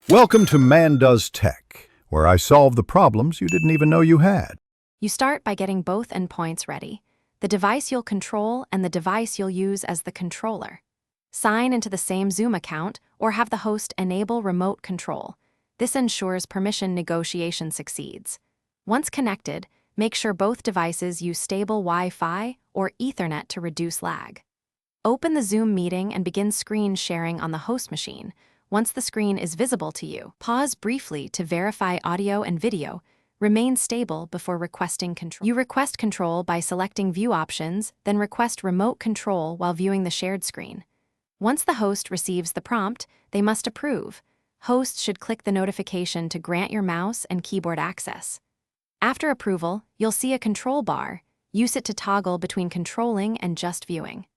Welcome to Man Does Tech, where I solve the problems you didn't even know you had. You start by getting both endpoints ready, the device you'll control and the device you'll use as the controller. Sign into the same Zoom account or have the host enable remote control. This ensures permission negotiation succeeds. Once connected, make sure both devices use stable Wi-Fi or Ethernet to reduce lag. Open the Zoom meeting and begin screen sharing on the host machine. Once the screen is visible to you, pause briefly to verify audio and video. Remain stable before requesting control. You request control by selecting View Options, then request remote control while viewing the shared screen. Once the host receives the prompt, they must approve. Hosts should click the notification to grant your mouse and keyboard access. After approval, you'll see a control bar. Use it to toggle between controlling and just viewing.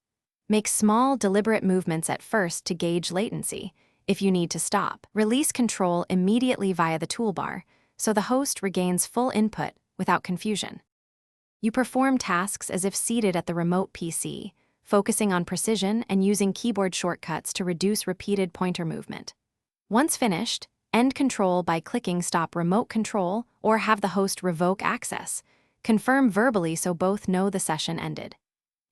Make small, deliberate movements at first to gauge latency. If you need to stop, release control immediately via the toolbar, so the host regains full input without confusion. You perform tasks as if seated at the remote PC, focusing on precision and using keyboard shortcuts to reduce repeated pointer movement. Once finished, end control by clicking Stop Remote Control or have the host revoke access. Confirm verbally so both know the session ended.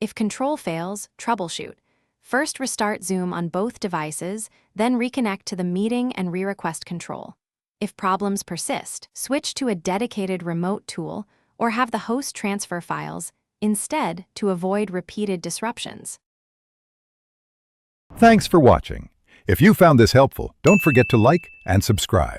If control fails, troubleshoot. First restart Zoom on both devices, then reconnect to the meeting and re-request control. If problems persist, switch to a dedicated remote tool or have the host transfer files instead to avoid repeated disruptions. Thanks for watching. If you found this helpful, don't forget to like and subscribe.